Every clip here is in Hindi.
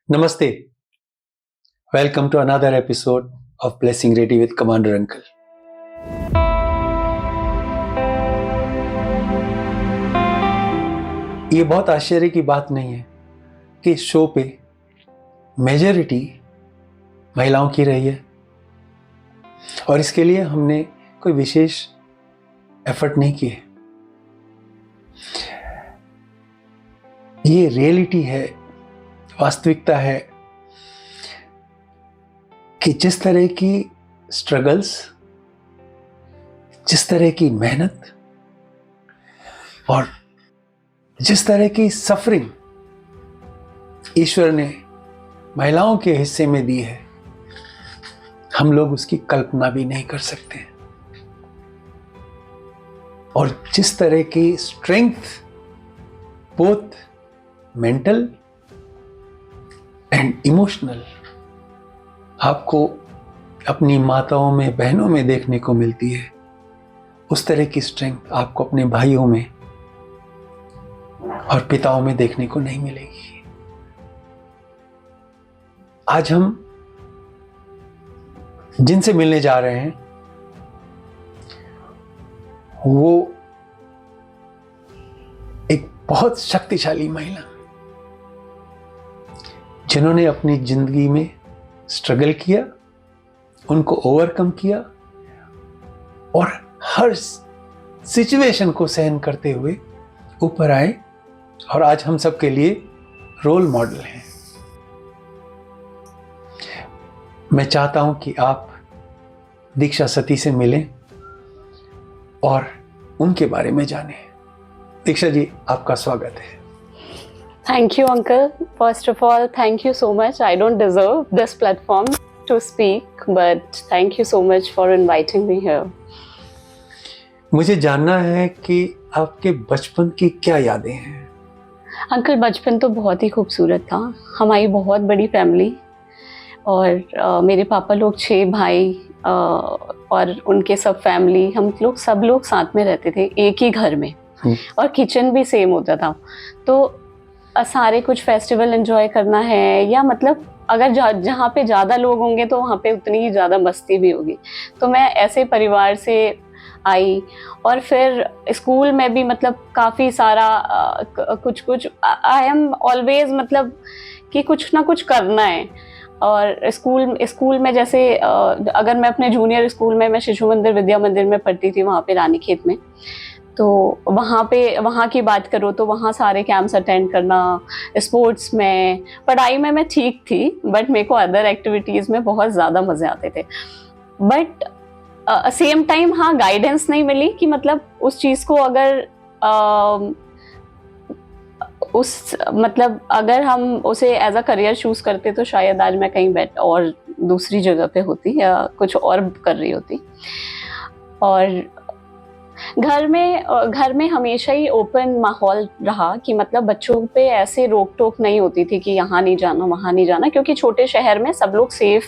Namaste. Welcome to another episode of Blessing Ready with Commander Uncle. ये बहुत आश्चर्य की बात नहीं है कि इस शो पे मेजॉरिटी महिलाओं की रही है और इसके लिए हमने कोई विशेष एफर्ट नहीं किए। ये रियलिटी है, वास्तविकता है कि जिस तरह की स्ट्रगल्स, जिस तरह की मेहनत और जिस तरह की सफरिंग ईश्वर ने महिलाओं के हिस्से में दी है, हम लोग उसकी कल्पना भी नहीं कर सकते। और जिस तरह की strength both mental and emotional आपको अपनी माताओं में, बहनों में देखने को मिलती है, उस तरह की स्ट्रेंथ आपको अपने भाइयों में और पिताओं में देखने को नहीं मिलेगी। आज हम जिनसे मिलने जा रहे हैं वो एक बहुत शक्तिशाली महिला, जिन्होंने अपनी जिंदगी में स्ट्रगल किया, उनको ओवरकम किया और हर सिचुएशन को सहन करते हुए ऊपर आए और आज हम सब के लिए रोल मॉडल हैं। मैं चाहता हूं कि आप दीक्षा सती से मिलें और उनके बारे में जानें। दीक्षा जी, आपका स्वागत है। Thank you, Uncle. First of all, thank you so much. I don't deserve this platform to speak, but thank you so much for inviting me here. मुझे जानना है कि आपके बचपन की क्या यादें हैं? अंकल, बचपन तो बहुत ही खूबसूरत था। हमारी बहुत बड़ी फैमिली और मेरे पापा लोग 6 भाई और उनके सब फैमिली, हम लोग सब लोग साथ में रहते थे एक ही घर में और किचन भी सेम होता था। तो सारे कुछ फेस्टिवल एंजॉय करना है या मतलब अगर जहाँ पे ज़्यादा लोग होंगे तो वहाँ पे उतनी ही ज़्यादा मस्ती भी होगी। तो मैं ऐसे परिवार से आई और फिर स्कूल में भी मतलब काफ़ी सारा कुछ आई एम ऑलवेज मतलब कि कुछ ना कुछ करना है। और स्कूल में जैसे अगर मैं अपने जूनियर स्कूल में, मैं शिशु मंदिर विद्या मंदिर में पढ़ती थी, वहाँ पे रानीखेत में। तो वहाँ की बात करो तो वहाँ सारे कैंप्स अटेंड करना, स्पोर्ट्स में, पढ़ाई में मैं ठीक थी, बट मेरे को अदर एक्टिविटीज़ में बहुत ज़्यादा मज़े आते थे। बट सेम टाइम हाँ, गाइडेंस नहीं मिली कि मतलब उस चीज़ को अगर अगर हम उसे एज अ करियर चूज़ करते तो शायद आज मैं कहीं और दूसरी जगह पे होती या कुछ और कर रही होती। और घर में हमेशा ही ओपन माहौल रहा कि मतलब बच्चों पे ऐसे रोक टोक नहीं होती थी कि यहाँ नहीं जाना, वहाँ नहीं जाना, क्योंकि छोटे शहर में सब लोग सेफ,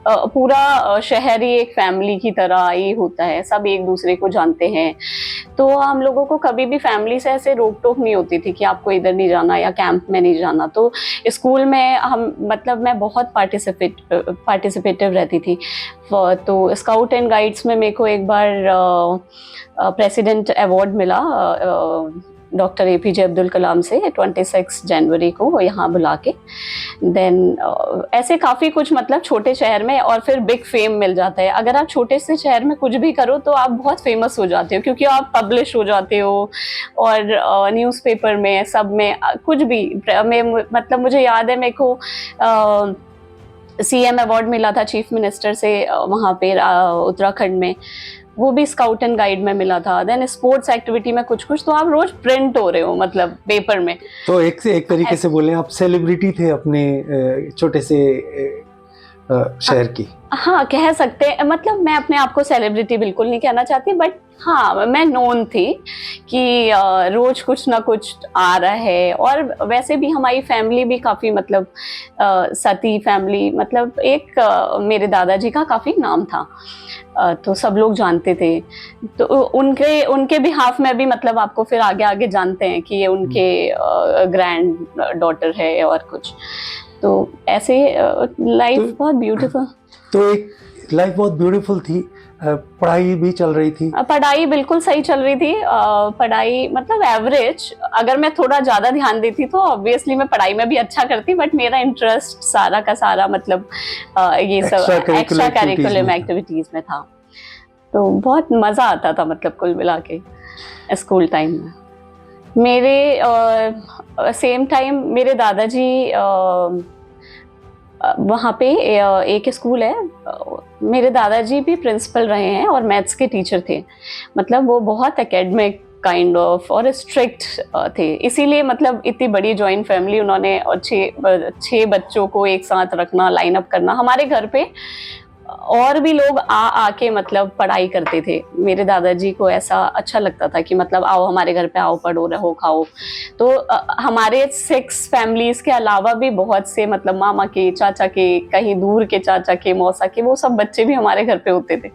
पूरा शहर ही एक फैमिली की तरह ही होता है, सब एक दूसरे को जानते हैं। तो हम लोगों को कभी भी फैमिली से ऐसे रोक टोक नहीं होती थी कि आपको इधर नहीं जाना या कैंप में नहीं जाना। तो स्कूल में मैं बहुत पार्टिसिपेटिव रहती थी। तो स्काउट एंड गाइड्स में मेरे को एक बार प्रेसिडेंट अवार्ड मिला डॉक्टर APJ अब्दुल कलाम से 26 जनवरी को यहाँ बुला के। देन ऐसे काफ़ी कुछ मतलब छोटे शहर में, और फिर बिग फेम मिल जाता है। अगर आप छोटे से शहर में कुछ भी करो तो आप बहुत फेमस हो जाते हो, क्योंकि आप पब्लिश हो जाते हो और न्यूज़पेपर में, सब में कुछ भी मतलब मुझे याद है मेरे को CM अवार्ड मिला था चीफ मिनिस्टर से वहाँ पे उत्तराखंड में, वो भी स्काउट एंड गाइड में मिला था। देन स्पोर्ट्स एक्टिविटी में कुछ तो आप रोज प्रिंट हो रहे हो मतलब पेपर में। तो एक से एक तरीके से बोले आप सेलिब्रिटी थे अपने छोटे से शहर की। हाँ, कह सकते हैं। मतलब मैं अपने आप को सेलिब्रिटी बिल्कुल नहीं कहना चाहती, बट हाँ, मैं नोन थी कि रोज कुछ ना कुछ आ रहा है। और वैसे भी हमारी फैमिली भी काफ़ी मतलब सती फैमिली, मतलब एक मेरे दादाजी का काफ़ी नाम था, तो सब लोग जानते थे। तो उनके बिहाफ में भी मतलब आपको फिर आगे आगे जानते हैं कि ये उनके ग्रैंड डॉटर है और कुछ। तो ऐसे लाइफ बहुत ब्यूटीफुल। तो एक लाइफ बहुत ब्यूटीफुल थी, पढ़ाई भी चल रही थी? पढ़ाई बिल्कुल सही चल रही थी। पढ़ाई मतलब एवरेज, अगर मैं थोड़ा ज्यादा ध्यान देती तो ऑब्वियसली मैं पढ़ाई में भी अच्छा करती, बट मेरा इंटरेस्ट सारा का सारा मतलब ये सब एक्स्ट्रा करिकुलम एक्टिविटीज में था। तो बहुत मजा आता था मतलब कुल मिला के स्कूल टाइम में। मेरे सेम टाइम मेरे दादाजी वहाँ पे एक स्कूल है, मेरे दादाजी भी प्रिंसिपल रहे हैं और मैथ्स के टीचर थे। मतलब वो बहुत एकेडमिक काइंड ऑफ और स्ट्रिक्ट थे, इसीलिए मतलब इतनी बड़ी जॉइंट फैमिली उन्होंने, और छः बच्चों को एक साथ रखना, लाइन अप करना। हमारे घर पे और भी लोग आके मतलब पढ़ाई करते थे। मेरे दादाजी को ऐसा अच्छा लगता था कि मतलब आओ हमारे घर पे, आओ पढ़ो, रहो, खाओ। तो हमारे 6 फैमिलीज के अलावा भी बहुत से मतलब मामा के, चाचा के, कहीं दूर के चाचा के, मौसा के, वो सब बच्चे भी हमारे घर पे होते थे।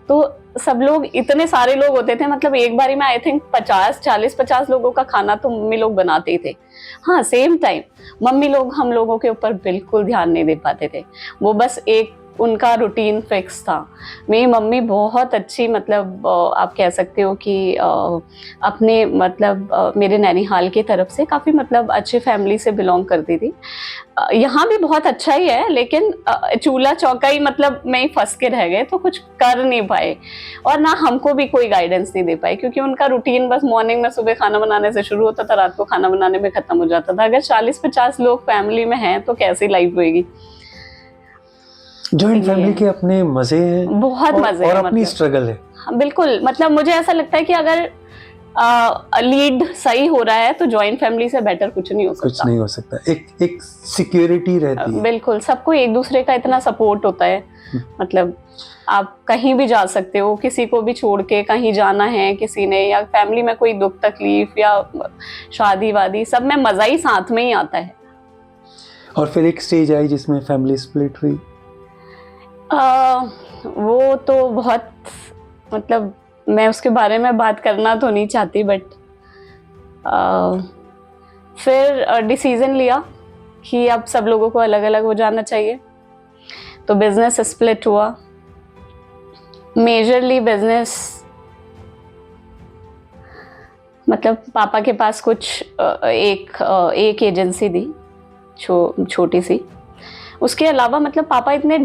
तो सब लोग, इतने सारे लोग होते थे, मतलब एक बारी में आई थिंक 40-50 लोगों का खाना तो मम्मी लोग बनाते ही थे। हाँ, सेम टाइम मम्मी लोग हम लोगों के ऊपर बिल्कुल ध्यान नहीं दे पाते थे। वो बस एक उनका रूटीन फिक्स था। मेरी मम्मी बहुत अच्छी, मतलब आप कह सकते हो कि अपने मतलब मेरे नैनीहाल की तरफ से काफ़ी मतलब अच्छे फैमिली से बिलोंग करती थी। यहाँ भी बहुत अच्छा ही है, लेकिन चूल्हा चौका ही मतलब में ही फंस के रह गए, तो कुछ कर नहीं पाए और ना हमको भी कोई गाइडेंस नहीं दे पाए, क्योंकि उनका रूटीन बस मॉर्निंग में सुबह खाना बनाने से शुरू होता था, रात को खाना बनाने में ख़त्म हो जाता था। अगर 40-50 लोग फैमिली में हैं तो कैसी लाइफ होएगी। जॉइंट फैमिली के अपने मजे हैं, बहुत मजे और हैं, अपनी मतलब स्ट्रगल है। बिल्कुल, मतलब मुझे ऐसा लगता है कि अगर लीड सही हो रहा है तो जॉइंट फैमिली से बेटर कुछ नहीं हो सकता। कुछ नहीं हो सकता, एक सिक्योरिटी रहती है। बिल्कुल, सबको एक दूसरे का इतना सपोर्ट होता है। मतलब आप कहीं भी जा सकते हो, किसी को भी छोड़ के कहीं जाना है किसी ने, या फैमिली में कोई दुख तकलीफ या शादी वादी, सब में मजा ही साथ में ही आता है। और फिर एक स्टेज आई जिसमें फैमिली स्प्लिट हुई। वो तो बहुत, मतलब मैं उसके बारे में बात करना तो नहीं चाहती, बट फिर डिसीजन लिया कि अब सब लोगों को अलग अलग हो जाना चाहिए। तो बिजनेस स्प्लिट हुआ। मेजरली बिजनेस, मतलब पापा के पास कुछ एक एजेंसी थी छोटी सी। उसके अलावा मतलब पापा इतने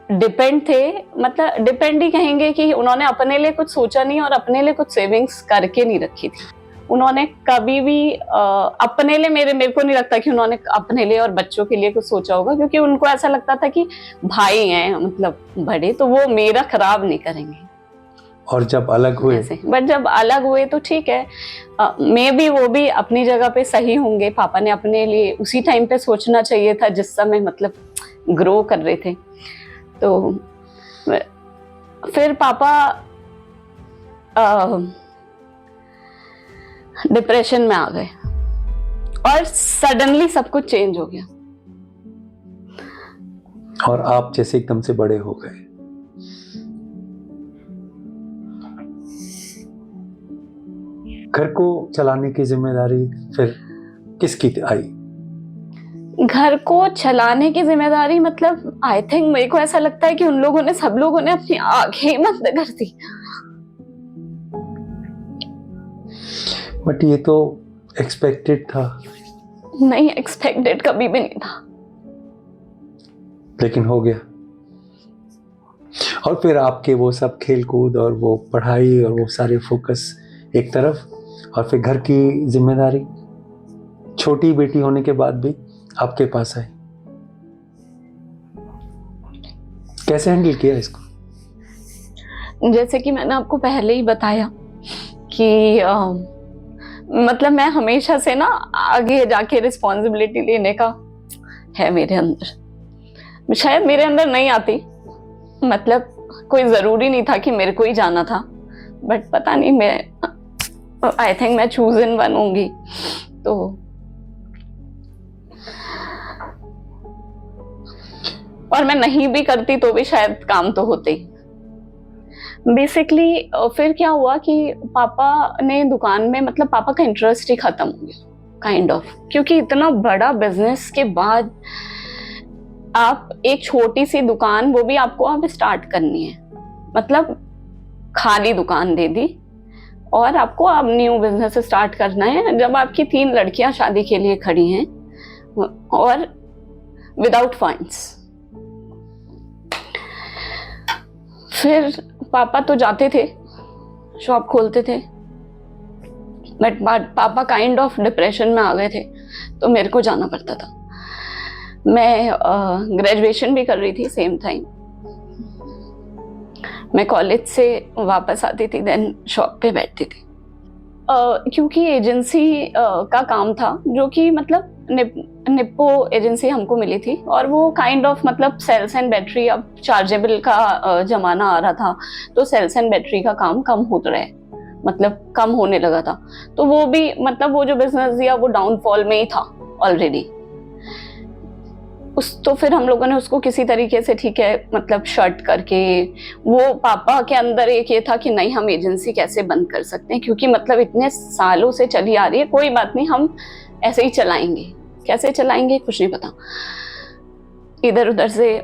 डिपेंड थे, मतलब डिपेंड ही कहेंगे कि उन्होंने अपने लिए कुछ सोचा नहीं और अपने लिए कुछ सेविंग्स करके नहीं रखी थी। उन्होंने कभी भी अपने लिए, मेरे को नहीं लगता कि उन्होंने अपने लिए और बच्चों के लिए कुछ सोचा होगा, क्योंकि उनको ऐसा लगता था कि भाई हैं मतलब बड़े, तो वो मेरा खराब नहीं करेंगे। और जब अलग हुए, बट जब अलग हुए तो ठीक है, मे भी वो भी अपनी जगह पे सही होंगे। पापा ने अपने लिए उसी टाइम पे सोचना चाहिए था जिस समय मतलब ग्रो कर रहे थे। तो फिर पापा डिप्रेशन में आ गए और सडनली सब कुछ चेंज हो गया, और आप जैसे एकदम से बड़े हो गए। घर को चलाने की जिम्मेदारी फिर किसकी आई? घर को चलाने की जिम्मेदारी मतलब आई थिंक मेरे को ऐसा लगता है कि उन लोगों ने, सब लोगों ने अपनी आंखें बंद कर दी। बट ये तो एक्सपेक्टेड था। नहीं, एक्सपेक्टेड कभी भी नहीं था, लेकिन हो गया। और फिर आपके वो सब खेल कूद और वो पढ़ाई और वो सारे फोकस एक तरफ, और फिर घर की जिम्मेदारी छोटी बेटी होने के बाद भी आपके पास आई। कैसे हैंडल किया इसको? जैसे कि मैंने आपको पहले ही बताया कि मतलब मैं हमेशा से ना आगे जाके रिस्पॉन्सिबिलिटी लेने का है मेरे अंदर। शायद मेरे अंदर नहीं आती, मतलब कोई ज़रूरी नहीं था कि मेरे को ही जाना था, बट पता नहीं, मैं आई थिंक मैं चूजन बनूंगी। तो और मैं नहीं भी करती तो भी शायद काम तो होते ही। बेसिकली फिर क्या हुआ कि पापा ने दुकान में, मतलब पापा का इंटरेस्ट ही खत्म हो गया काइंड ऑफ, क्योंकि इतना बड़ा बिजनेस के बाद आप एक छोटी सी दुकान, वो भी आपको अब स्टार्ट करनी है, मतलब खाली दुकान दे दी और आपको अब न्यू बिजनेस स्टार्ट करना है, जब आपकी 3 लड़कियां शादी के लिए खड़ी हैं और विदाउट फंड्स। फिर पापा तो जाते थे, शॉप खोलते थे, बट पापा काइंड ऑफ डिप्रेशन में आ गए थे, तो मेरे को जाना पड़ता था। मैं ग्रेजुएशन भी कर रही थी सेम टाइम। मैं कॉलेज से वापस आती थी, देन शॉप पे बैठती थी। क्योंकि एजेंसी का काम था, जो कि मतलब निप्पो एजेंसी हमको मिली थी, और वो काइंड ऑफ मतलब सेल्स एंड बैटरी, अब चार्जेबल का जमाना आ रहा था, तो सेल्स एंड बैटरी का काम कम होता रहे, मतलब कम होने लगा था। तो वो भी मतलब वो जो बिजनेस दिया वो डाउनफॉल में ही था ऑलरेडी। तो फिर हम लोगों ने उसको किसी तरीके से, ठीक है, मतलब शर्ट करके, वो पापा के अंदर एक ये था कि नहीं, हम एजेंसी कैसे बंद कर सकते हैं, क्योंकि मतलब इतने सालों से चली आ रही है, कोई बात नहीं, हम ऐसे ही चलाएंगे। कैसे चलाएंगे कुछ नहीं पता, इधर उधर से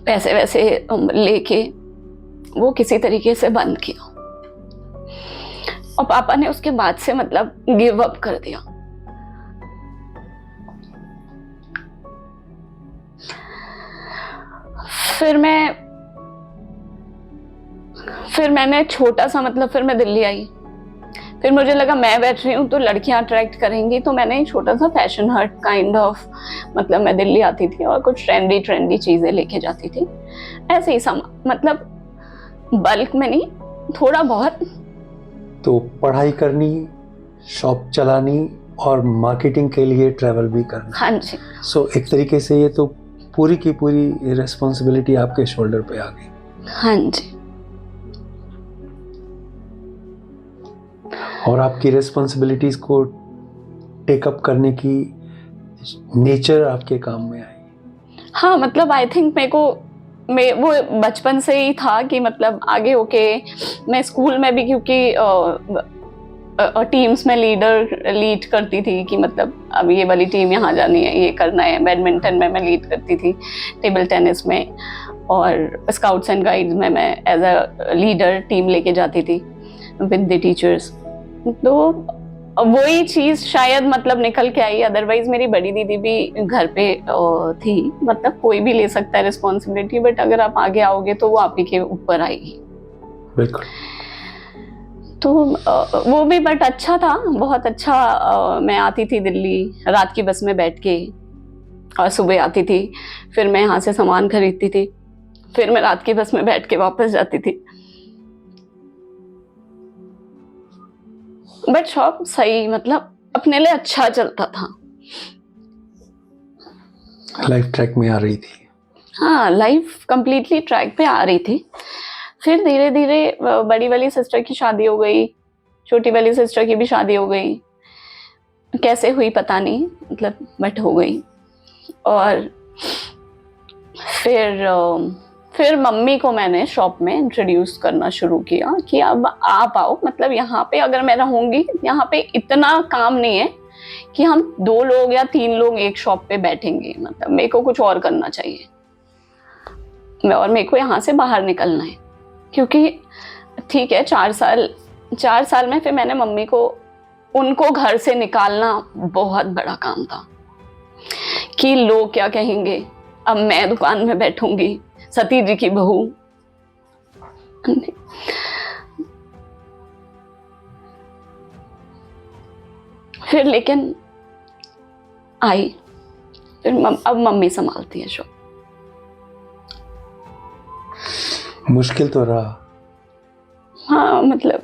पैसे वैसे लेके वो किसी तरीके से बंद किया। और पापा ने उसके बाद से मतलब गिव अप कर दिया। फिर मैंने छोटा सा मतलब, फिर मैं दिल्ली आई। फिर मुझे लगा मैं बैठ रही हूँ तो लड़कियां अट्रैक्ट करेंगी, तो मैंने एक छोटा सा फैशन हट काइंड ऑफ, मतलब मैं दिल्ली आती थी और कुछ ट्रेंडी चीजें लेके जाती थी, ऐसे ही मतलब बल्क में नहीं, थोड़ा बहुत। तो पढ़ाई करनी, शॉप चलानी और मार्केटिंग के लिए ट्रैवल भी करना। हाँ जी। सो एक तरीके से ये तो पूरी की पूरी रिस्पॉन्सिबिलिटी आपके शोल्डर पे आ गई। हाँ जी। और आपकी रिस्पॉन्सिबिलिटीज को टेकअप करने की नेचर आपके काम में आई। हाँ, मतलब आई थिंक वो बचपन से ही था कि मतलब आगे होके मैं स्कूल में भी, क्योंकि टीम्स में लीड करती थी कि मतलब अब ये वाली टीम यहाँ जानी है, ये करना है। बैडमिंटन में मैं लीड करती थी, टेबल टेनिस में, और स्काउट्स एंड गाइड्स में मैं एज अ लीडर टीम लेके जाती थी विद द टीचर्स। तो वही चीज़ शायद मतलब निकल के आई। अदरवाइज मेरी बड़ी दीदी भी घर पे थी, मतलब कोई भी ले सकता है रिस्पॉन्सिबिलिटी, बट अगर आप आगे आओगे तो वो आप ही के ऊपर आएगी। बिल्कुल। तो वो भी बट अच्छा था, बहुत अच्छा। मैं आती थी दिल्ली रात की बस में बैठ के, और सुबह आती थी, फिर मैं यहाँ से सामान खरीदती थी, फिर मैं रात की बस में बैठ के वापस जाती थी। बट शॉप सही, मतलब अपने लिए अच्छा चलता था। लाइफ ट्रैक में आ रही थी। हाँ, लाइफ कंप्लीटली ट्रैक पे आ रही थी। फिर धीरे धीरे बड़ी वाली सिस्टर की शादी हो गई, छोटी वाली सिस्टर की भी शादी हो गई। कैसे हुई पता नहीं, मतलब बट हो गई। और फिर मम्मी को मैंने शॉप में इंट्रोड्यूस करना शुरू किया कि अब आप आओ, मतलब यहाँ पे अगर मैं रहूँगी, यहाँ पे इतना काम नहीं है कि हम 2 लोग या 3 लोग एक शॉप पे बैठेंगे, मतलब मेरे को कुछ और करना चाहिए, और मेरे को यहाँ से बाहर निकलना है। क्योंकि ठीक है, 4 साल में फिर मैंने मम्मी को, उनको घर से निकालना बहुत बड़ा काम था कि लोग क्या कहेंगे, अब मैं दुकान में बैठूंगी, सती जी की बहू। फिर लेकिन आई, फिर अब मम्मी संभालती है शॉप। मुश्किल तो रहा। हाँ, मतलब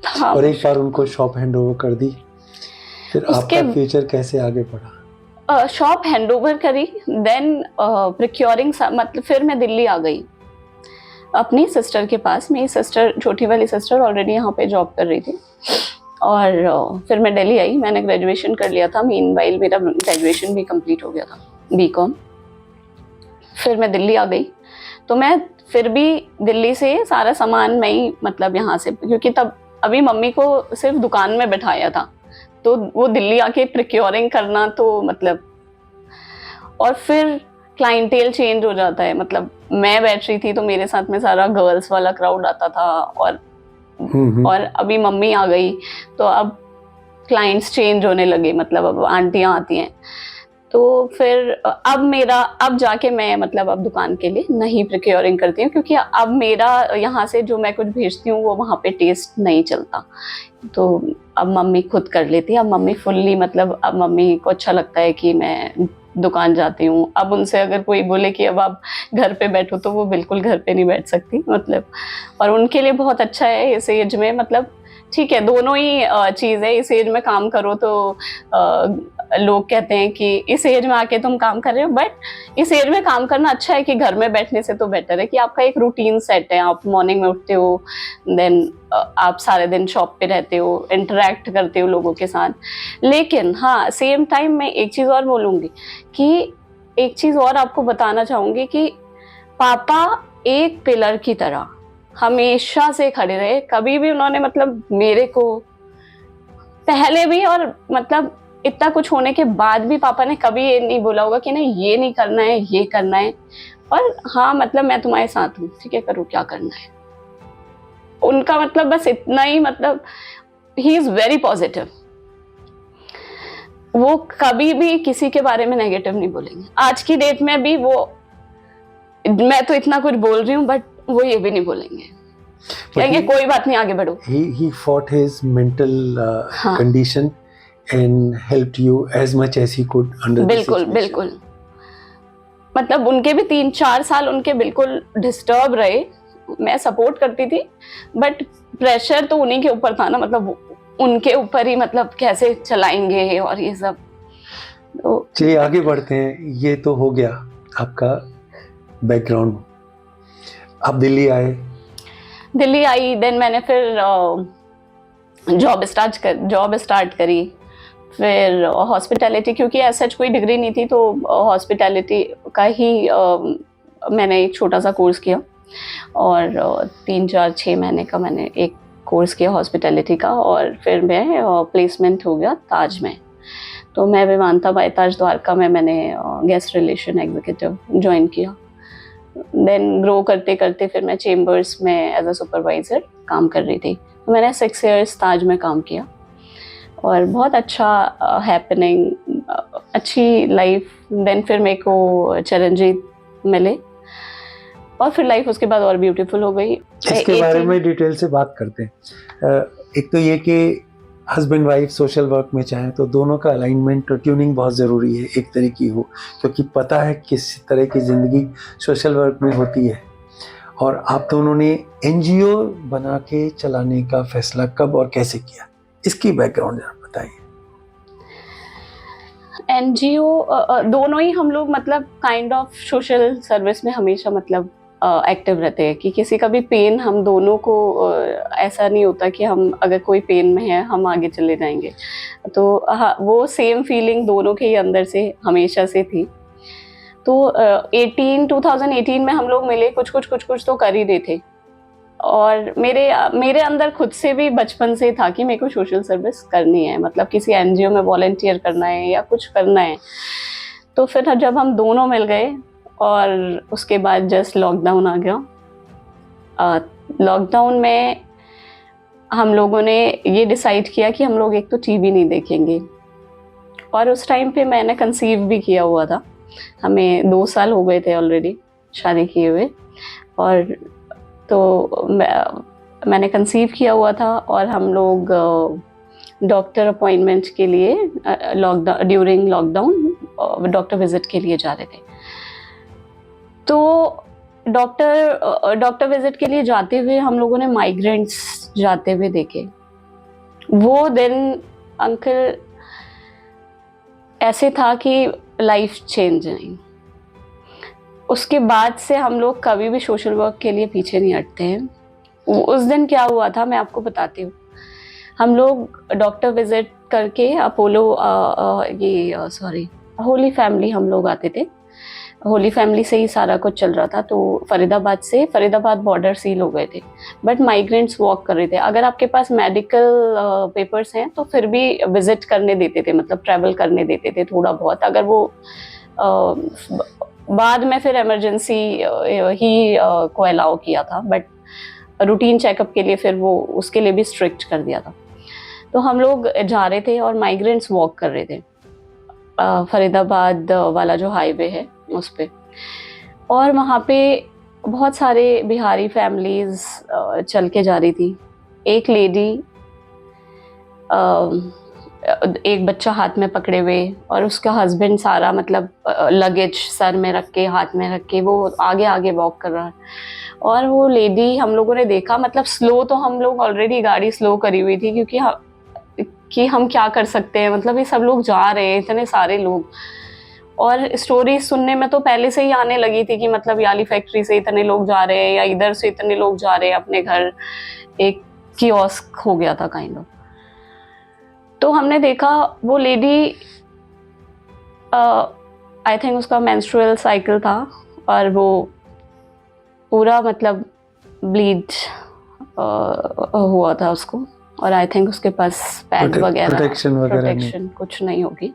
हाँ। और एक बार उनको शॉप हैंड ओवर कर दी, फिर आपका फ्यूचर कैसे आगे बढ़ा? शॉप हैंड ओवर करी, देन प्रोक्योरिंग, मतलब फिर मैं दिल्ली आ गई अपनी सिस्टर के पास। मेरी सिस्टर, छोटी वाली सिस्टर ऑलरेडी यहाँ पे जॉब कर रही थी, और फिर मैं दिल्ली आई। मैंने ग्रेजुएशन कर लिया था, मीनवाइल मेरा ग्रेजुएशन भी कंप्लीट हो गया था, बीकॉम। फिर मैं दिल्ली आ गई, तो मैं फिर भी दिल्ली से सारा सामान मैं ही, मतलब यहाँ से, क्योंकि तब अभी मम्मी को सिर्फ दुकान में बैठाया था, तो वो दिल्ली आके प्रोक्योरिंग करना, तो मतलब। और फिर क्लाइंटेल चेंज हो जाता है, मतलब मैं बैठ रही थी तो मेरे साथ में सारा गर्ल्स वाला क्राउड आता था, और अभी मम्मी आ गई तो अब क्लाइंट्स चेंज होने लगे, मतलब अब आंटियां आती हैं। तो फिर अब जाके मैं मतलब अब दुकान के लिए नहीं प्रिक्योरिंग करती हूँ, क्योंकि अब मेरा यहाँ से जो मैं कुछ भेजती हूँ वो वहाँ पे टेस्ट नहीं चलता, तो अब मम्मी खुद कर लेती है। अब मम्मी फुल्ली, मतलब अब मम्मी को अच्छा लगता है कि मैं दुकान जाती हूँ। अब उनसे अगर कोई बोले कि अब आप घर पे बैठो तो वो बिल्कुल घर पे नहीं बैठ सकती, मतलब। और उनके लिए बहुत अच्छा है इस एज में, मतलब ठीक है दोनों ही चीज़ है। इस एज में काम करो तो लोग कहते हैं कि इस एज में आके तुम काम कर रहे हो, बट इस एज में काम करना अच्छा है कि घर में बैठने से तो बेटर है कि आपका एक रूटीन सेट है। आप मॉर्निंग में उठते हो, देन आप सारे दिन शॉप पे रहते हो, इंटरेक्ट करते हो लोगों के साथ। लेकिन हाँ, सेम टाइम मैं एक चीज़ और बोलूँगी कि एक चीज़ और आपको बताना चाहूँगी कि पापा एक पिलर की तरह हमेशा से खड़े रहे। कभी भी उन्होंने मतलब मेरे को पहले भी और मतलब इतना कुछ होने के बाद भी पापा ने कभी ये नहीं बोला होगा कि नहीं ये नहीं करना है, ये करना है। और हाँ, मतलब मैं तुम्हारे साथ हूँ, ठीक है, करो क्या करना है। उनका मतलब बस इतना ही, मतलब ही इज वेरी पॉजिटिव। वो कभी भी किसी के बारे में नेगेटिव नहीं बोलेंगे। आज की डेट में भी वो, मैं तो इतना कुछ बोल रही हूँ बट वो ये भी नहीं बोलेंगे, कहेंगे कोई बात नहीं आगे बढ़ो। He fought his mental हाँ, condition and helped you as much as he could under the बिल्कुल situation. बिल्कुल। मतलब उनके भी 3-4 साल उनके बिल्कुल डिस्टर्ब रहे। मैं सपोर्ट करती थी बट प्रेशर तो उन्हीं के ऊपर था ना, मतलब उनके ऊपर ही, मतलब कैसे चलाएंगे और ये सब। तो चलिए आगे बढ़ते हैं। ये तो हो गया आपका बैकग्राउंड। आप दिल्ली आए। दिल्ली आई, देन मैंने फिर जॉब स्टार्ट करी। फिर हॉस्पिटैलिटी, क्योंकि ऐसा कोई डिग्री नहीं थी तो हॉस्पिटैलिटी का ही मैंने एक छोटा सा कोर्स किया, और 3-4-6 महीने का मैंने एक कोर्स किया हॉस्पिटैलिटी का, और फिर मैं प्लेसमेंट हो गया ताज में। तो मैं विमानता बाय ताज द्वारका में मैंने गेस्ट रिलेशन एग्जीक्यूटिव ज्वाइन किया। देन ग्रो करते करते फिर मैं चेम्बर्स में एज अ सुपरवाइज़र काम कर रही थी। तो मैंने 6 इयर्स ताज में काम किया और बहुत अच्छा हैपनिंग, अच्छी लाइफ। देन फिर मेरे को चरणजीत मिले और फिर लाइफ उसके बाद और ब्यूटीफुल हो गई। इसके बारे में डिटेल से बात करते हैं। एक तो ये कि हस्बैंड वाइफ सोशल वर्क में चाहें तो दोनों का अलाइनमेंट और ट्यूनिंग बहुत ज़रूरी है, एक तरह की हो, क्योंकि पता है किस तरह की ज़िंदगी सोशल वर्क में होती है। और आप दोनों ने एनजीओ बना के चलाने का फैसला कब और कैसे किया, इसकी बैकग्राउंड जरा बताइए। एनजीओ दोनों ही हम लोग मतलब काइंड ऑफ सोशल सर्विस में हमेशा मतलब एक्टिव रहते हैं कि किसी का भी पेन, हम दोनों को ऐसा नहीं होता कि हम अगर कोई पेन में है हम आगे चले जाएंगे। तो वो सेम फीलिंग दोनों के ही अंदर से हमेशा से थी। तो 2018 में हम लोग मिले, कुछ तो कर ही रहे थे। और मेरे अंदर खुद से भी बचपन से था कि मेरे को सोशल सर्विस करनी है, मतलब किसी एनजीओ में वॉलंटियर करना है या कुछ करना है। तो फिर जब हम दोनों मिल गए और उसके बाद जस्ट लॉकडाउन आ गया। लॉकडाउन में हम लोगों ने ये डिसाइड किया कि हम लोग एक तो टीवी नहीं देखेंगे। और उस टाइम पे मैंने कंसीव भी किया हुआ था, हमें 2 साल हो गए थे ऑलरेडी शादी किए हुए। और तो मैंने कंसीव किया हुआ था और हम लोग डॉक्टर अपॉइंटमेंट के लिए ड्यूरिंग लॉकडाउन डॉक्टर विजिट के लिए जा रहे थे। तो डॉक्टर विजिट के लिए जाते हुए हम लोगों ने माइग्रेंट्स जाते हुए देखे। वो दिन अंकल ऐसे था कि लाइफ चेंज नहीं। उसके बाद से हम लोग कभी भी सोशल वर्क के लिए पीछे नहीं हटते हैं। उस दिन क्या हुआ था मैं आपको बताती हूँ। हम लोग डॉक्टर विजिट करके अपोलो होली फैमिली हम लोग आते थे। होली फैमिली से ही सारा कुछ चल रहा था। तो फरीदाबाद बॉर्डर सील हो गए थे, बट माइग्रेंट्स वॉक कर रहे थे। अगर आपके पास मेडिकल पेपर्स हैं तो फिर भी विजिट करने देते थे, मतलब ट्रैवल करने देते थे थोड़ा बहुत। अगर वो बाद में फिर इमरजेंसी ही को अलाउ किया था, बट रूटीन चेकअप के लिए फिर वो उसके लिए भी स्ट्रिक्ट कर दिया था। तो हम लोग जा रहे थे और माइग्रेंट्स वॉक कर रहे थे फरीदाबाद वाला जो हाईवे है उस पे, और वहाँ पे बहुत सारे बिहारी फैमिलीज चल के जा रही थी। एक लेडी एक बच्चा हाथ में पकड़े हुए और उसका हस्बैंड सारा मतलब लगेज सर में रख के हाथ में रख के वो आगे आगे वॉक कर रहा है। और वो लेडी हम लोगों ने देखा, मतलब स्लो तो हम लोग ऑलरेडी गाड़ी स्लो करी हुई थी कि हम क्या कर सकते हैं, मतलब ये सब लोग जा रहे हैं, इतने सारे लोग। और स्टोरी सुनने में तो पहले से ही आने लगी थी कि मतलब याली फैक्ट्री से इतने लोग जा रहे हैं या इधर से इतने लोग जा रहे हैं अपने घर, एक कियोस्क हो गया था काइंड ऑफ। तो हमने देखा वो लेडी, आई थिंक उसका मेंस्ट्रुअल साइकिल था और वो पूरा मतलब ब्लीड हुआ था उसको, और आई थिंक उसके पास पैड वगैरह प्रोटेक्शन कुछ नहीं होगी।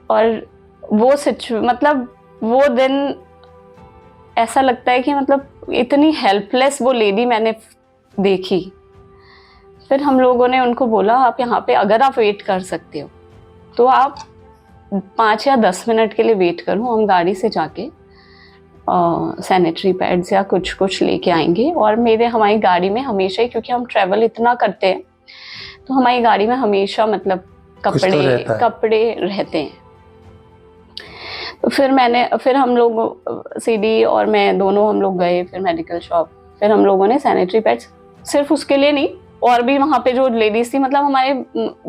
और वो मतलब वो दिन ऐसा लगता है कि मतलब इतनी हेल्पलेस वो लेडी मैंने देखी। फिर हम लोगों ने उनको बोला आप यहाँ पे अगर आप वेट कर सकते हो तो आप 5 या 10 मिनट के लिए वेट करो, हम गाड़ी से जाके सैनिटरी पैड्स या कुछ लेके आएंगे। और हमारी गाड़ी में हमेशा ही, क्योंकि हम ट्रैवल इतना करते हैं तो हमारी गाड़ी में हमेशा मतलब कपड़े रहते हैं। तो फिर हम लोग सीडी और मैं दोनों हम लोग गए फिर मेडिकल शॉप। फिर हम लोगों ने सैनिटरी पैड्स, सिर्फ उसके लिए नहीं, और भी वहाँ पे जो लेडीज थी, मतलब हमारे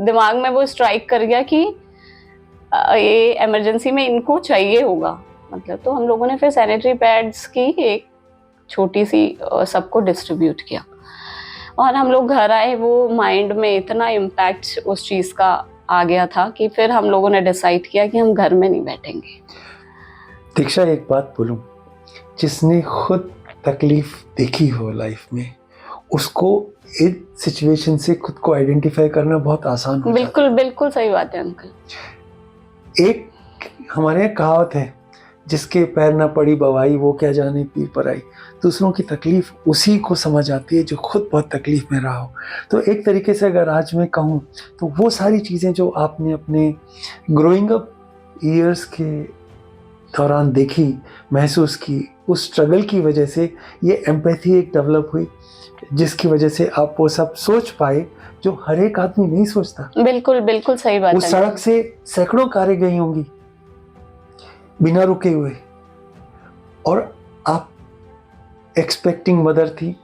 दिमाग में वो स्ट्राइक कर गया कि ये इमरजेंसी में इनको चाहिए होगा मतलब। तो हम लोगों ने फिर सैनिटरी पैड्स की एक छोटी सी सबको डिस्ट्रीब्यूट किया और हम लोग घर आए। वो माइंड में इतना इम्पैक्ट उस चीज़ का आ गया था कि फिर हम लोगों ने डिसाइड किया कि हम घर में नहीं बैठेंगे। दीक्षा, एक बात बोलूं, जिसने खुद तकलीफ देखी हो लाइफ में उसको इस सिचुएशन से खुद को आइडेंटिफाई करना बहुत आसान हो बिल्कुल जाता है। बिल्कुल सही बात है अंकल। एक हमारे यहाँ कहावत है, जिसके पैर ना पड़ी बवाई वो क्या जाने पीर पर आई। दूसरों की तकलीफ उसी को समझ आती है जो खुद बहुत तकलीफ में रहा हो। तो एक तरीके से अगर आज मैं कहूँ तो वो सारी चीज़ें जो आपने अपने ग्रोइंग अप ईयर्स के दौरान देखी, महसूस की, उस स्ट्रगल की वजह से ये एम्पैथी एक डेवलप हुई, जिसकी वजह से आप वो सब सोच पाए जो हर एक आदमी नहीं सोचता। बिल्कुल बिल्कुल सही बात है। उस सड़क से सैकड़ों कारें गई होंगी बिना रुके हुए, और आप एक्सपेक्टिंग मदर थी,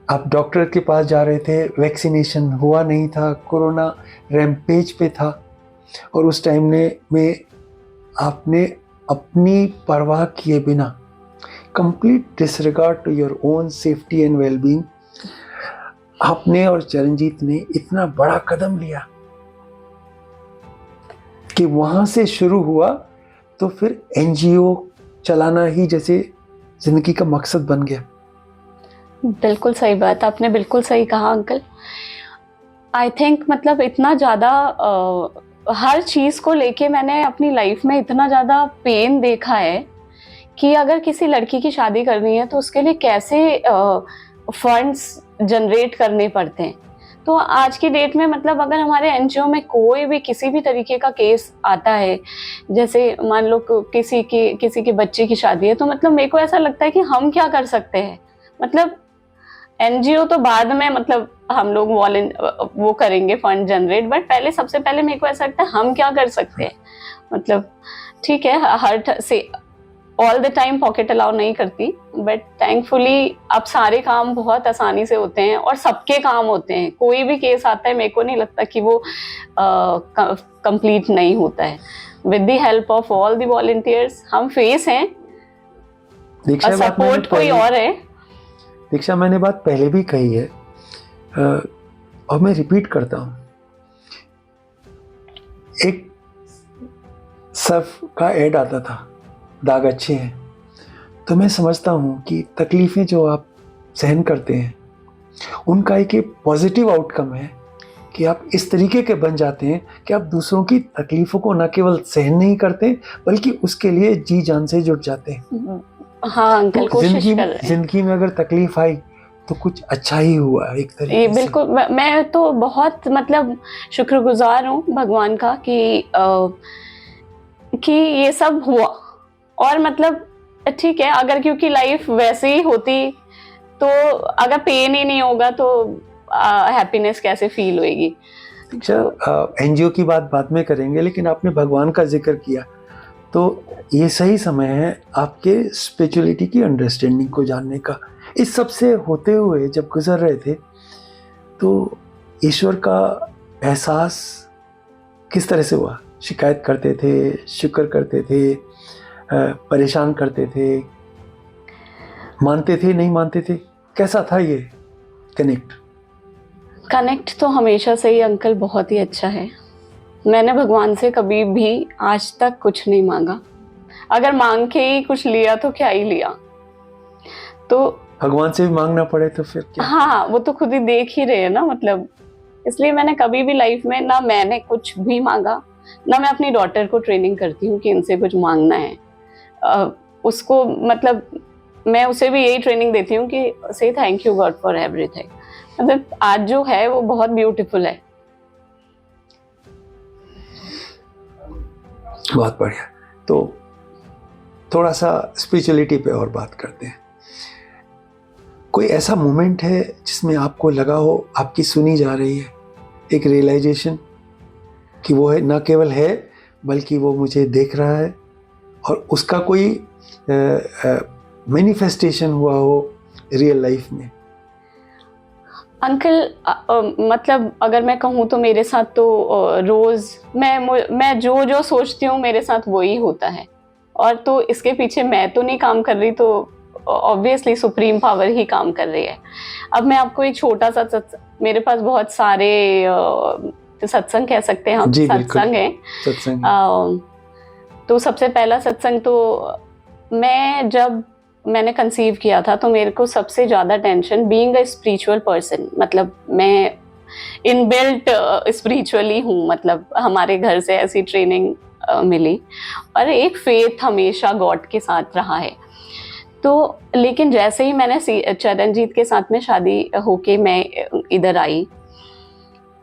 आप डॉक्टर के पास जा रहे थे, वैक्सीनेशन हुआ नहीं था, कोरोना रैम्पेज पे था, और उस टाइम में आपने अपनी परवाह किए बिना, complete disregard to your own safety and wellbeing, आपने और चरणजीत ने इतना बड़ा कदम लिया कि वहां से शुरू हुआ तो फिर एनजीओ चलाना ही जैसे जिंदगी का मकसद बन गया। बिल्कुल सही बात, आपने बिल्कुल सही कहा अंकल। आई थिंक मतलब इतना ज़्यादा हर चीज़ को लेके मैंने अपनी लाइफ में इतना ज़्यादा पेन देखा है कि अगर किसी लड़की की शादी करनी है तो उसके लिए कैसे फंड्स जनरेट करने पड़ते हैं। तो आज की डेट में मतलब अगर हमारे एनजीओ में कोई भी किसी भी तरीके का केस आता है, जैसे मान लो किसी के बच्चे की शादी है, तो मतलब मेरे को ऐसा लगता है कि हम क्या कर सकते हैं। मतलब एनजीओ तो बाद में मतलब हम लोग वो करेंगे फंड जनरेट, बट पहले सबसे पहले मेरे को ऐसा लगता है हम क्या कर सकते हैं। मतलब ठीक है, हर से all the time pocket allow नहीं करती, बट थैंकफुली अब सारे काम बहुत आसानी से होते हैं और सबके काम होते हैं। कोई भी केस आता है मेरे को नहीं लगता कि वो कंप्लीट नहीं होता है। With the help of all the volunteers हम फेस हैं और सपोर्ट कोई और है। दीक्षा, मैंने बात पहले भी कही है और मैं रिपीट करता हूँ, एक सर्फ का एड आता था, दाग अच्छे हैं, तो मैं समझता हूँ कि तकलीफ़ें जो आप सहन करते हैं उनका एक पॉजिटिव आउटकम है कि आप इस तरीके के बन जाते हैं कि आप दूसरों की तकलीफों को न केवल सहन नहीं करते बल्कि उसके लिए जी जान से जुट जाते हैं। हाँ अंकल, तो कोशिश कर रहे हैं। जिंदगी में अगर तकलीफ आई तो कुछ अच्छा ही हुआ एक ये तरीके से। बिल्कुल, मैं तो बहुत मतलब शुक्रगुजार हूँ भगवान का कि ये सब हुआ। और मतलब ठीक है, अगर क्योंकि लाइफ वैसे ही होती तो अगर पेन ही नहीं होगा तो हैप्पीनेस कैसे फील होएगी। अच्छा, एनजीओ की बात बाद में करेंगे, लेकिन आपने भगवान का जिक्र किया तो ये सही समय है आपके स्पिरिचुअलिटी की अंडरस्टैंडिंग को जानने का। इस सब से होते हुए जब गुजर रहे थे तो ईश्वर का एहसास किस तरह से हुआ? शिकायत करते थे, शुक्र करते थे, परेशान करते थे, मानते थे, नहीं मानते थे? कैसा था ये कनेक्ट? तो हमेशा से ही अंकल बहुत ही अच्छा है। मैंने भगवान से कभी भी आज तक कुछ नहीं मांगा। अगर मांग के ही कुछ लिया तो क्या ही लिया। तो भगवान से भी मांगना पड़े तो फिर क्या? हाँ, वो तो खुद ही देख ही रहे हैं ना, मतलब इसलिए मैंने कभी भी लाइफ में ना मैंने कुछ भी मांगा, ना मैं अपनी डॉटर को ट्रेनिंग करती हूँ कि इनसे कुछ मांगना है। उसको मतलब मैं उसे भी यही ट्रेनिंग देती हूँ कि से thank you God for everything. मतलब आज जो है वो बहुत ब्यूटीफुल है। बहुत बढ़िया। तो थोड़ा सा स्पिरिचुअलिटी पे और बात करते हैं। कोई ऐसा मोमेंट है जिसमें आपको लगा हो आपकी सुनी जा रही है, एक रियलाइजेशन कि वो है, ना केवल है बल्कि वो मुझे देख रहा है, और उसका कोई मैनिफेस्टेशन हुआ हो रियल लाइफ में? अंकल मतलब अगर मैं कहूँ तो मेरे साथ तो रोज मैं जो जो सोचती हूँ मेरे साथ वही होता है। और तो इसके पीछे मैं तो नहीं काम कर रही, तो ऑब्वियसली सुप्रीम पावर ही काम कर रही है। अब मैं आपको एक छोटा सा मेरे पास बहुत सारे सत्संग कह सकते हैं हम, सत्संग है। सत्संग। तो सबसे पहला सत्संग तो जब मैंने कंसीव किया था तो मेरे को सबसे ज़्यादा tension, being a spiritual person, मतलब मैं इनबिल्ट स्पिरिचुअली हूँ, मतलब हमारे घर से ऐसी ट्रेनिंग मिली और एक फेथ हमेशा गॉड के साथ रहा है। तो लेकिन जैसे ही मैंने चरणजीत के साथ में शादी होके मैं इधर आई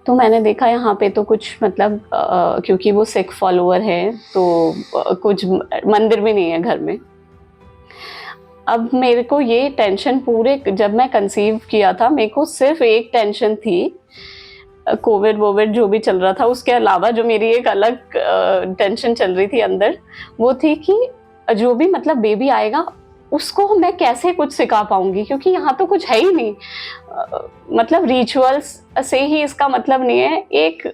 तो मैंने देखा यहाँ पे तो कुछ मतलब क्योंकि वो सिख फॉलोअर है तो कुछ मंदिर भी नहीं है घर में। अब मेरे को ये टेंशन पूरे, जब मैं कंसीव किया था मेरे को सिर्फ एक टेंशन थी, कोविड जो भी चल रहा था उसके अलावा जो मेरी एक अलग टेंशन चल रही थी अंदर, वो थी कि जो भी मतलब बेबी आएगा उसको मैं कैसे कुछ सिखा पाऊंगी, क्योंकि यहाँ तो कुछ है ही नहीं। मतलब रिचुअल्स से ही इसका मतलब नहीं है। एक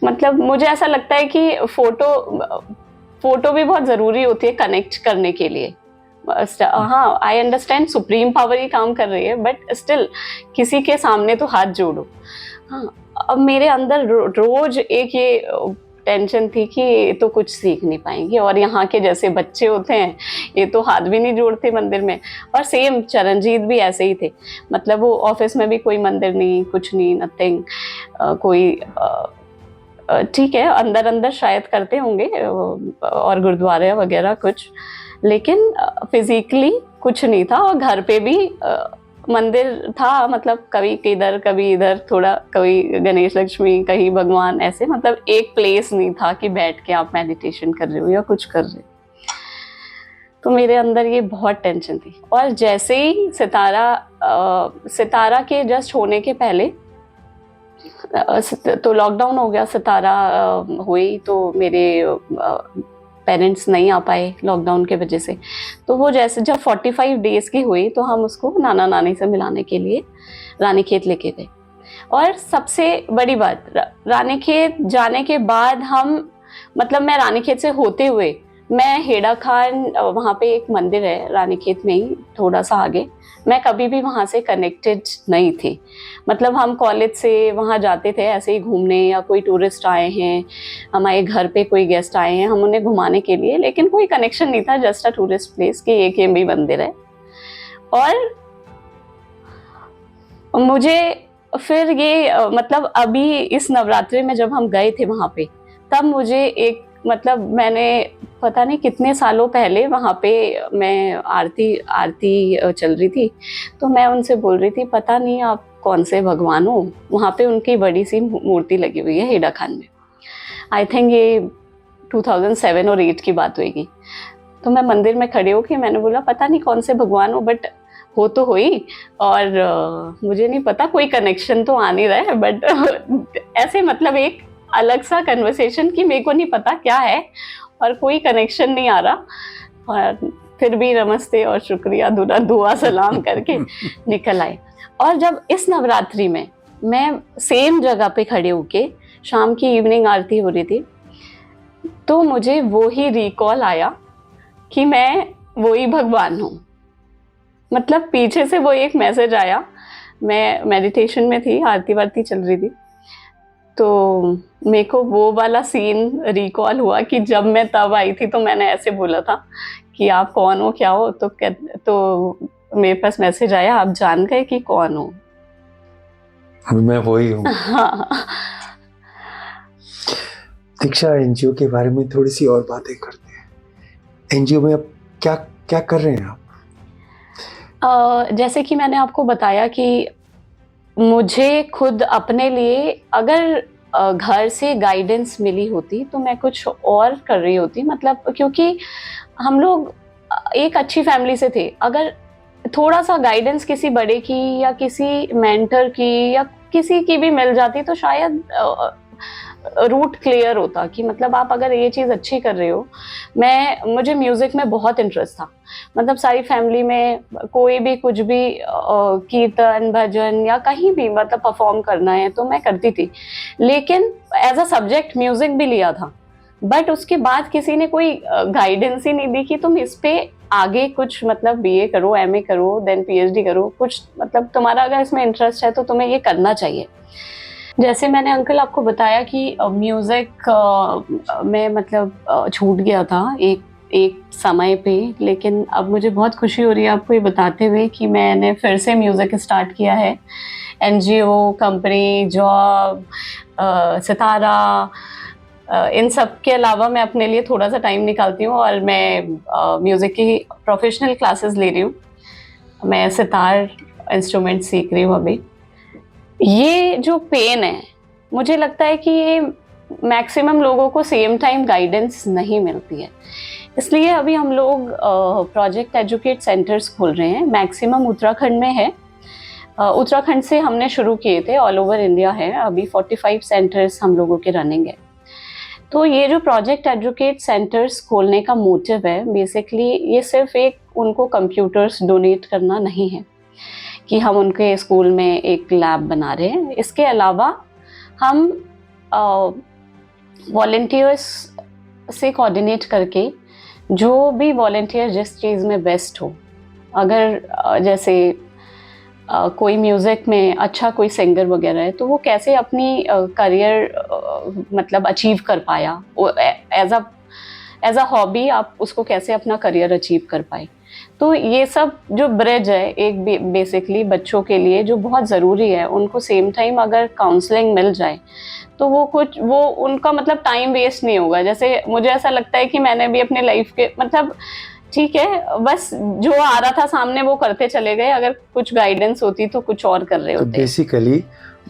मतलब मुझे ऐसा लगता है कि फोटो भी बहुत जरूरी होती है कनेक्ट करने के लिए। हाँ, आई अंडरस्टैंड सुप्रीम पावर ही काम कर रही है, बट स्टिल किसी के सामने तो हाथ जोड़ो। हाँ, अब मेरे अंदर रोज एक ये टेंशन थी कि ये तो कुछ सीख नहीं पाएंगे, और यहाँ के जैसे बच्चे होते हैं ये तो हाथ भी नहीं जोड़ते मंदिर में। और सेम चरणजीत भी ऐसे ही थे, मतलब वो ऑफिस में भी कोई मंदिर नहीं, कुछ नहीं, नथिंग। कोई ठीक है अंदर अंदर शायद करते होंगे और गुरुद्वारे वगैरह कुछ, लेकिन फिजिकली कुछ नहीं था। और घर पे भी मंदिर था, मतलब कभी इधर कभी इधर, थोड़ा कभी गणेश लक्ष्मी, कहीं भगवान, ऐसे मतलब एक प्लेस नहीं था कि बैठ के आप मेडिटेशन कर रहे हो या कुछ कर रहे हो। तो मेरे अंदर ये बहुत टेंशन थी। और जैसे ही सितारा के जस्ट होने के पहले तो लॉकडाउन हो गया, सितारा हुई तो मेरे पेरेंट्स नहीं आ पाए लॉकडाउन के वजह से। तो वो जैसे जब 45 डेज की हुई तो हम उसको नाना नानी से मिलाने के लिए रानीखेत लेके गए। और सबसे बड़ी बात, रानीखेत जाने के बाद हम मतलब मैं रानीखेत से होते हुए मैं हेड़ा खान, वहाँ पे एक मंदिर है रानीखेत में ही थोड़ा सा आगे, मैं कभी भी वहाँ से कनेक्टेड नहीं थी। मतलब हम कॉलेज से वहाँ जाते थे ऐसे ही घूमने, या कोई टूरिस्ट आए हैं, हमारे घर पे कोई गेस्ट आए हैं, हम उन्हें घुमाने के लिए, लेकिन कोई कनेक्शन नहीं था, जस्ट अ टूरिस्ट प्लेस कि एक भी मंदिर है। और मुझे फिर ये मतलब अभी इस नवरात्रि में जब हम गए थे वहाँ पे, तब मुझे एक मतलब मैंने पता नहीं कितने सालों पहले वहाँ पे मैं आरती आरती चल रही थी, तो मैं उनसे बोल रही थी पता नहीं आप कौन से भगवान हो। वहाँ पे उनकी बड़ी सी मूर्ति लगी हुई है हेडा खान में। आई थिंक ये 2007 और 8 की बात होगी। तो मैं मंदिर में खड़े होके मैंने बोला पता नहीं कौन से भगवान हो, बट हो तो हुई। और मुझे नहीं पता कोई कनेक्शन तो आ नहीं रहा है, बट ऐसे मतलब एक अलग सा कन्वर्सेशन कि मेरे को नहीं पता क्या है और कोई कनेक्शन नहीं आ रहा, और फिर भी नमस्ते और शुक्रिया दुआ सलाम करके निकल आए। और जब इस नवरात्रि में मैं सेम जगह पे खड़े होके शाम की इवनिंग आरती हो रही थी, तो मुझे वो ही रिकॉल आया कि मैं वही भगवान हूँ। मतलब पीछे से वो एक मैसेज आया, मैं मेडिटेशन में थी, आरती वारती चल रही थी, तो मेरे को वो वाला सीन रिकॉल हुआ कि जब मैं तब आई थी तो मैंने ऐसे बोला था कि आप कौन हो क्या हो, तो मेरे पास मैसेज आया आप जान गए कि कौन हो। मैं वही हूँ। हाँ। दीक्षा, एनजीओ के बारे में थोड़ी सी और बातें करते हैं। एनजीओ में अब क्या क्या कर रहे हैं आप? जैसे कि मैंने आपको बताया कि मुझे खुद अपने लिए अगर घर से गाइडेंस मिली होती तो मैं कुछ और कर रही होती, मतलब क्योंकि हम लोग एक अच्छी फैमिली से थे। अगर थोड़ा सा गाइडेंस किसी बड़े की या किसी मेंटर की या किसी की भी मिल जाती तो शायद रूट क्लियर होता कि मतलब आप अगर ये चीज़ अच्छी कर रहे हो। मुझे म्यूज़िक में बहुत इंटरेस्ट था, मतलब सारी फैमिली में कोई भी कुछ भी कीर्तन भजन या कहीं भी मतलब परफॉर्म करना है तो मैं करती थी, लेकिन एज अ सब्जेक्ट म्यूज़िक भी लिया था। बट उसके बाद किसी ने कोई गाइडेंस ही नहीं दी कि तुम इस पे आगे कुछ मतलब बीए करो, एमए करो, देन पीएचडी करो, कुछ मतलब तुम्हारा अगर इसमें इंटरेस्ट है तो तुम्हें ये करना चाहिए। जैसे मैंने अंकल आपको बताया कि म्यूज़िक में मतलब छूट गया था एक समय पे, लेकिन अब मुझे बहुत खुशी हो रही है आपको ये बताते हुए कि मैंने फिर से म्यूज़िक स्टार्ट किया है। एनजीओ, कंपनी, जॉब, सितारा, इन सब के अलावा मैं अपने लिए थोड़ा सा टाइम निकालती हूँ और मैं म्यूज़िक की प्रोफेशनल क्लासेस ले रही हूँ। मैं सितार इंस्ट्रूमेंट सीख रही हूँ अभी। ये जो पेन है, मुझे लगता है कि ये मैक्सिमम लोगों को सेम टाइम गाइडेंस नहीं मिलती है, इसलिए अभी हम लोग प्रोजेक्ट एजुकेट सेंटर्स खोल रहे हैं। मैक्सिमम उत्तराखंड में है। उत्तराखंड से हमने शुरू किए थे, ऑल ओवर इंडिया है, अभी 45 सेंटर्स हम लोगों के रनिंग है। तो ये जो प्रोजेक्ट एजुकेट सेंटर्स खोलने का मोटिव है, बेसिकली ये सिर्फ एक उनको कंप्यूटर्स डोनेट करना नहीं है कि हम उनके स्कूल में एक लैब बना रहे हैं। इसके अलावा हम वॉलंटियर्स से कोऑर्डिनेट करके जो भी वॉलंटियर जिस चीज़ में बेस्ट हो, अगर जैसे कोई म्यूज़िक में अच्छा कोई सिंगर वगैरह है तो वो कैसे अपनी करियर मतलब अचीव कर पाया, एज अ हॉबी आप उसको कैसे अपना करियर अचीव कर पाए। तो ये सब जो ब्रिज है एक बेसिकली बच्चों के लिए जो बहुत ज़रूरी है, उनको सेम टाइम अगर काउंसलिंग मिल जाए तो वो उनका मतलब टाइम वेस्ट नहीं होगा। जैसे मुझे ऐसा लगता है कि मैंने भी अपने लाइफ के मतलब ठीक है बस जो आ रहा था सामने वो करते चले गए, अगर कुछ गाइडेंस होती तो कुछ और कर रहे होते। तो बेसिकली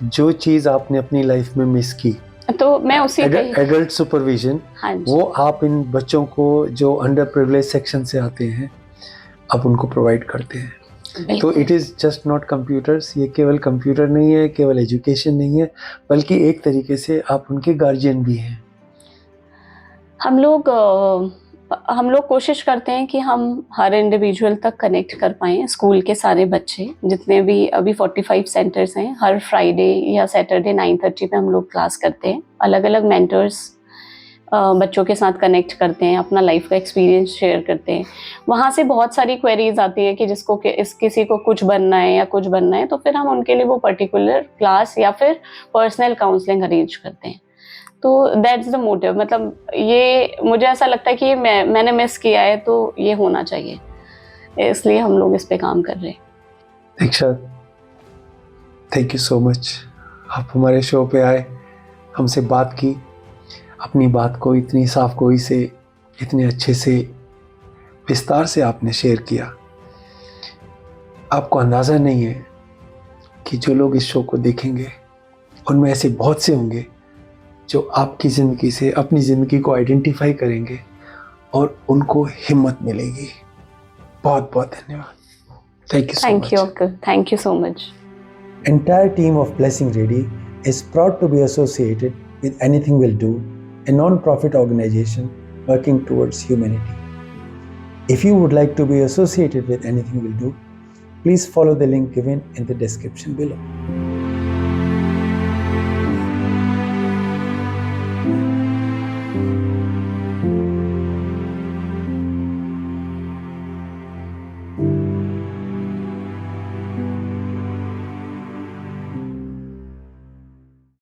जो चीज़ आपने अपनी लाइफ में मिस की तो मैं उसी एडल्ट सुपरविजन, वो आप इन बच्चों को जो अंडर प्रिविलेज सेक्शन से आते हैं आप उनको प्रोवाइड करते हैं। तो it is just not computers, ये केवल कंप्यूटर नहीं है, केवल एजुकेशन नहीं है, बल्कि एक तरीके से आप उनके गार्जियन भी हैं। हम लोग कोशिश करते हैं कि हम हर इंडिविजुअल तक कनेक्ट कर पाएँ। स्कूल के सारे बच्चे जितने भी अभी 45 सेंटर्स हैं, हर फ्राइडे या सैटरडे 9:30 पे हम लोग क्लास करते हैं। अलग अलग मेंटर्स बच्चों के साथ कनेक्ट करते हैं, अपना लाइफ का एक्सपीरियंस शेयर करते हैं। वहाँ से बहुत सारी क्वेरीज आती है कि किसी को कुछ बनना है या कुछ बनना है, तो फिर हम उनके लिए वो पर्टिकुलर क्लास या फिर पर्सनल काउंसलिंग अरेंज करते हैं। तो दैट्स द मोटिव, मतलब ये मुझे ऐसा लगता है कि ये मैंने मिस किया है तो ये होना चाहिए, इसलिए हम लोग इस पे काम कर रहे हैं। दीक्षा, थैंक यू सो मच। आप हमारे शो पे आए, हमसे बात की, अपनी बात को इतनी साफ गोई से, इतने अच्छे से, विस्तार से आपने शेयर किया। आपको अंदाज़ा नहीं है कि जो लोग इस शो को देखेंगे उनमें ऐसे बहुत से होंगे जो आपकी ज़िंदगी से अपनी ज़िंदगी को आइडेंटिफाई करेंगे और उनको हिम्मत मिलेगी। बहुत बहुत धन्यवाद। Thank you so thank you much. Uncle, thank you so much. Entire team of Blessing Ready is proud to be associated with Anything Will Do, a non-profit organization working towards humanity. If you would like to be associated with Anything Will Do, please follow the link given in the description below.